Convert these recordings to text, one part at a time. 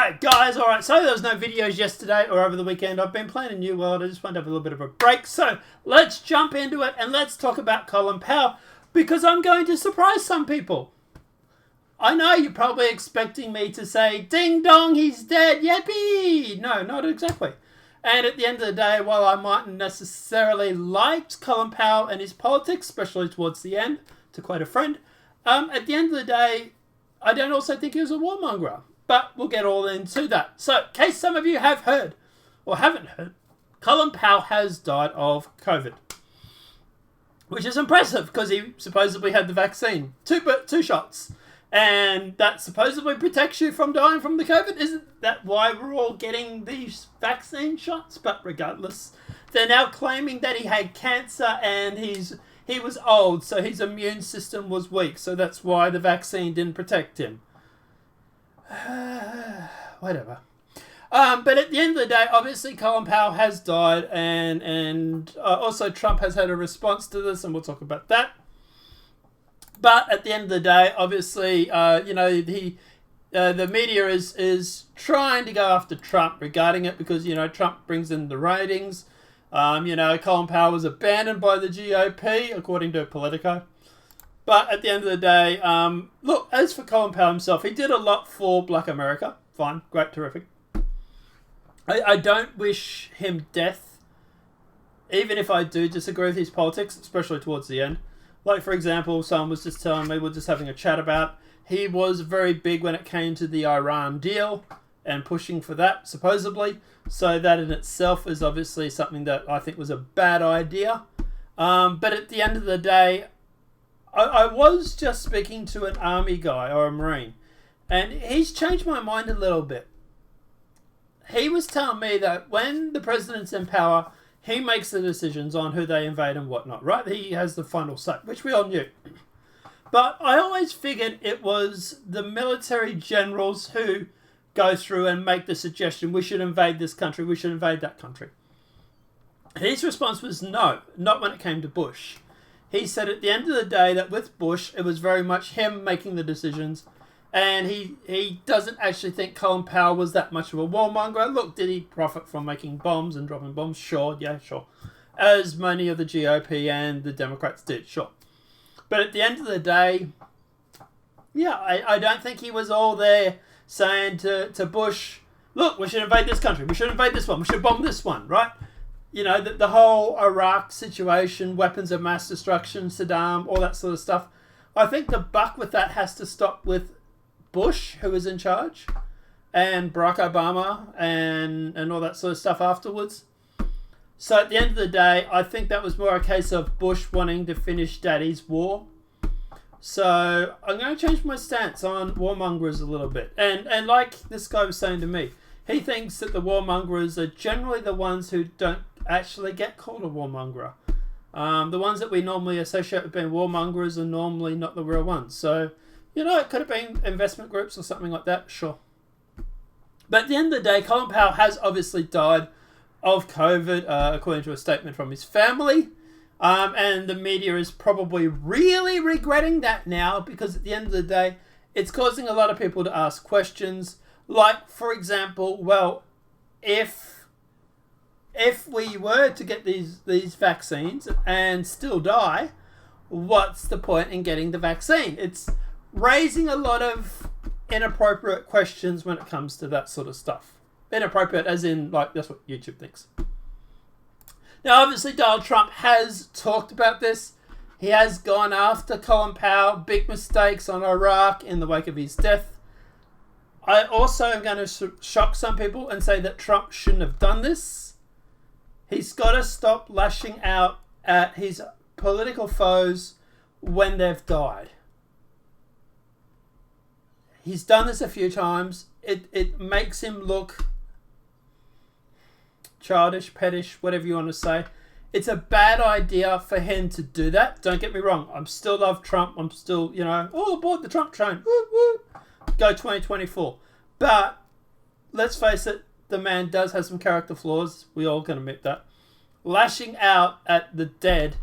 Alright guys, so there was no videos yesterday or over the weekend. I've been playing a New World. I just wanted to have a little bit of a break. So let's jump into it and let's talk about Colin Powell, because I'm going to surprise some people. I know you're probably expecting me to say, ding dong, he's dead, yippee! No, not exactly. And at the end of the day, while I mightn't necessarily liked Colin Powell and his politics, especially towards the end, to quote a friend, at the end of the day, I don't also think he was a warmonger. But we'll get all into that. So, in case some of you have heard, or haven't heard, Colin Powell has died of COVID. Which is impressive, because he supposedly had the vaccine. Two shots. And that supposedly protects you from dying from the COVID. Isn't that why we're all getting these vaccine shots? But regardless, they're now claiming that he had cancer and he was old, so his immune system was weak. So that's why the vaccine didn't protect him. Whatever. But at the end of the day, obviously Colin Powell has died, and also Trump has had a response to this, and we'll talk about that. But at the end of the day, obviously, the media is trying to go after Trump regarding it, because Trump brings in the ratings. Colin Powell was abandoned by the GOP, according to Politico. But at the end of the day, look, as for Colin Powell himself, he did a lot for Black America. Fine, great, terrific. I don't wish him death, even if I do disagree with his politics, especially towards the end. Like, for example, someone was just telling me, we're just having a chat about, he was very big when it came to the Iran deal and pushing for that, supposedly. So that in itself is obviously something that I think was a bad idea. But at the end of the day, I was just speaking to an army guy or a Marine, and he's changed my mind a little bit. He was telling me that when the president's in power, he makes the decisions on who they invade and whatnot, right? He has the final say, which we all knew. But I always figured it was the military generals who go through and make the suggestion, we should invade this country, we should invade that country. His response was no, not when it came to Bush. He said at the end of the day that with Bush, it was very much him making the decisions. And he doesn't actually think Colin Powell was that much of a warmonger. Look, did he profit from making bombs and dropping bombs? Sure, yeah, sure. As many of the GOP and the Democrats did, sure. But at the end of the day, yeah, I don't think he was all there saying to Bush, look, we should invade this country, we should invade this one, we should bomb this one, right? The whole Iraq situation, weapons of mass destruction, Saddam, all that sort of stuff. I think the buck with that has to stop with Bush, who was in charge, and Barack Obama, and all that sort of stuff afterwards. So at the end of the day, I think that was more a case of Bush wanting to finish Daddy's war. So I'm going to change my stance on warmongers a little bit. And like this guy was saying to me, he thinks that the warmongers are generally the ones who don't actually get called a warmonger. The ones that we normally associate with being warmongers are normally not the real ones. So, it could have been investment groups or something like that, sure. But at the end of the day, Colin Powell has obviously died of COVID, according to a statement from his family. And the media is probably really regretting that now, because at the end of the day, it's causing a lot of people to ask questions. Like, for example, well, if we were to get these vaccines and still die, what's the point in getting the vaccine? It's raising a lot of inappropriate questions when it comes to that sort of stuff. Inappropriate as in, like, that's what YouTube thinks. Now, obviously, Donald Trump has talked about this. He has gone after Colin Powell, big mistakes on Iraq in the wake of his death. I also am going to shock some people and say that Trump shouldn't have done this. He's got to stop lashing out at his political foes when they've died. He's done this a few times. It makes him look childish, pettish, whatever you want to say. It's a bad idea for him to do that. Don't get me wrong. I still love Trump. I'm still, all aboard the Trump train. Woo, woo. Go 2024. But let's face it, the man does have some character flaws. We all can admit that. Lashing out at the dead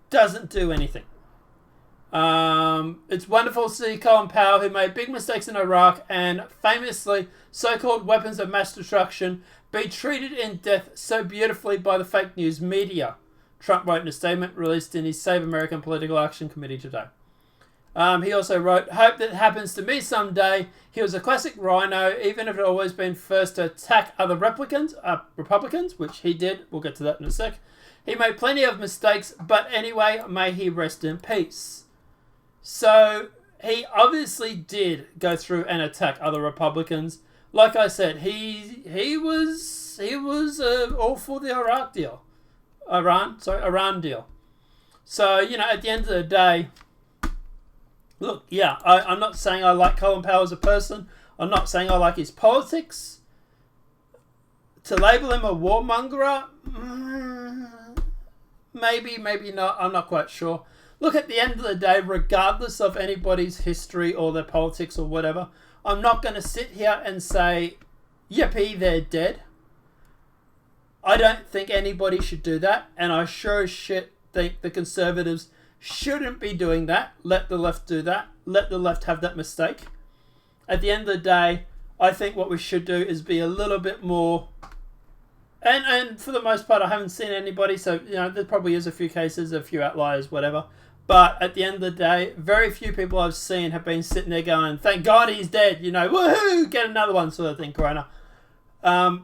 doesn't do anything. It's wonderful to see Colin Powell, who made big mistakes in Iraq and famously so-called weapons of mass destruction, be treated in death so beautifully by the fake news media, Trump wrote in a statement released in his Save American Political Action Committee today. He also wrote, hope that happens to me someday. He was a classic rhino, even if it had always been first to attack other Republicans, which he did. We'll get to that in a sec. He made plenty of mistakes, but anyway, may he rest in peace. So he obviously did go through and attack other Republicans. Like I said, he was all for the Iran deal. So, at the end of the day, look, yeah, I'm not saying I like Colin Powell as a person. I'm not saying I like his politics. To label him a warmonger, maybe not. I'm not quite sure. Look, at the end of the day, regardless of anybody's history or their politics or whatever, I'm not going to sit here and say, yippee, they're dead. I don't think anybody should do that, and I sure as shit think the Conservatives shouldn't be doing that. Let the left do that. Let the left have that mistake. At the end of the day, I think what we should do is be a little bit more... And for the most part, I haven't seen anybody, so, there probably is a few cases, a few outliers, whatever. But at the end of the day, very few people I've seen have been sitting there going, thank God he's dead, woohoo, get another one sort of thing, Corona.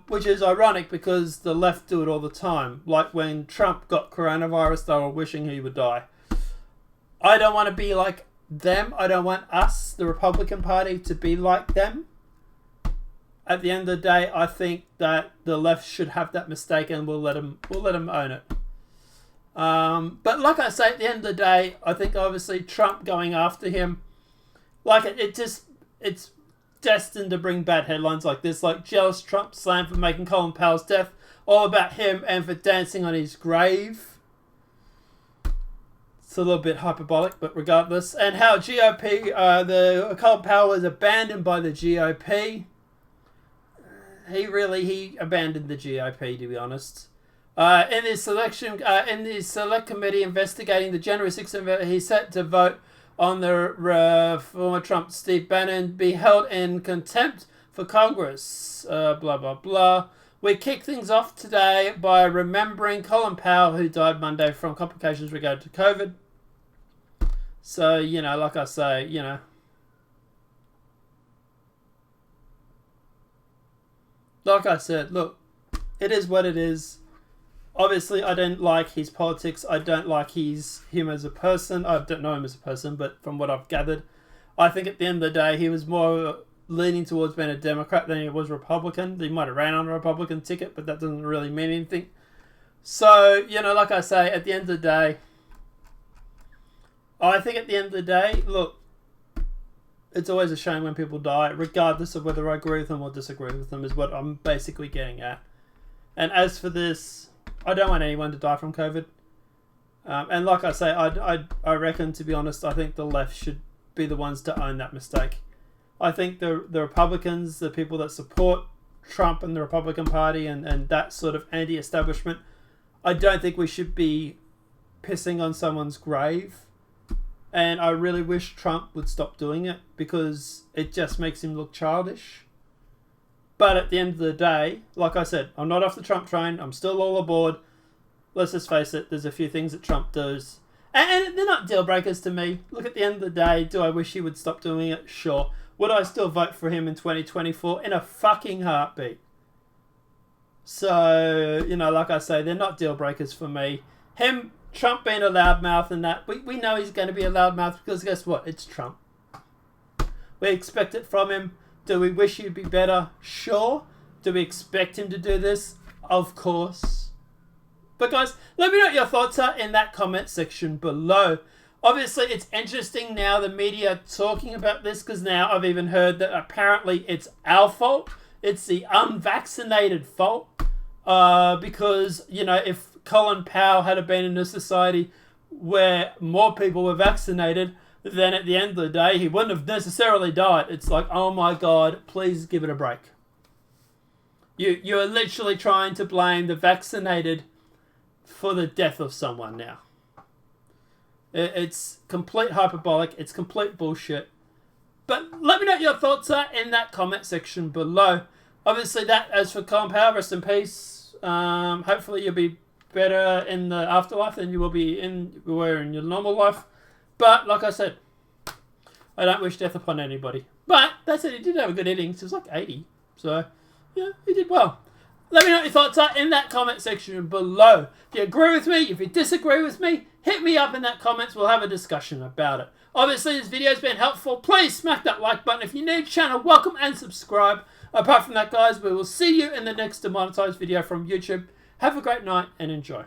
Which is ironic because the left do it all the time. Like when Trump got coronavirus, they were wishing he would die. I don't want to be like them. I don't want us, the Republican Party, to be like them. At the end of the day, I think that the left should have that mistake, and we'll let them own it. But like I say, at the end of the day, I think obviously Trump going after him, like it's destined to bring bad headlines like this, like jealous Trump slammed for making Colin Powell's death all about him and for dancing on his grave. It's a little bit hyperbolic, but regardless. And how GOP, the Colin Powell was abandoned by the GOP. He abandoned the GOP, to be honest. In his select committee investigating the January 6th event, he set to vote on the former Trump Steve Bannon be held in contempt for Congress. Blah, blah, blah. We kick things off today by remembering Colin Powell, who died Monday from complications related to COVID. So, like I say, like I said, look, it is what it is. Obviously, I don't like his politics. I don't like him as a person. I don't know him as a person, but from what I've gathered, I think at the end of the day, he was more leaning towards being a Democrat than he was Republican. He might have ran on a Republican ticket, but that doesn't really mean anything. So, like I say, at the end of the day, look, it's always a shame when people die, regardless of whether I agree with them or disagree with them, is what I'm basically getting at. And as for this, I don't want anyone to die from COVID. And like I say, I reckon, to be honest, I think the left should be the ones to own that mistake. I think the Republicans, the people that support Trump and the Republican Party and that sort of anti-establishment, I don't think we should be pissing on someone's grave. And I really wish Trump would stop doing it because it just makes him look childish. But at the end of the day, like I said, I'm not off the Trump train. I'm still all aboard. Let's just face it, there's a few things that Trump does. And they're not deal breakers to me. Look, at the end of the day, do I wish he would stop doing it? Sure. Would I still vote for him in 2024? In a fucking heartbeat. So, like I say, they're not deal breakers for me. Trump being a loudmouth and that, we know he's going to be a loudmouth because guess what? It's Trump. We expect it from him. Do we wish he'd be better? Sure. Do we expect him to do this? Of course. But guys, let me know what your thoughts are in that comment section below. Obviously, it's interesting now the media talking about this because now I've even heard that apparently it's our fault. It's the unvaccinated fault. Because, if Colin Powell had been in a society where more people were vaccinated, then at the end of the day, he wouldn't have necessarily died. It's like, oh my God, please give it a break. You're literally trying to blame the vaccinated for the death of someone now. It's complete hyperbolic. It's complete bullshit. But let me know what your thoughts are in that comment section below. Obviously, as for Colin Powell, rest in peace. Hopefully, you'll be better in the afterlife than you will be in your normal life. But like I said, I don't wish death upon anybody. But that said, he did have a good innings. He was like 80. So, yeah, he did well. Let me know what your thoughts are in that comment section below. If you agree with me, if you disagree with me, hit me up in that comments. We'll have a discussion about it. Obviously, this video's been helpful. Please smack that like button. If you're new to the channel, welcome and subscribe. Apart from that, guys, we will see you in the next demonetized video from YouTube. Have a great night and enjoy.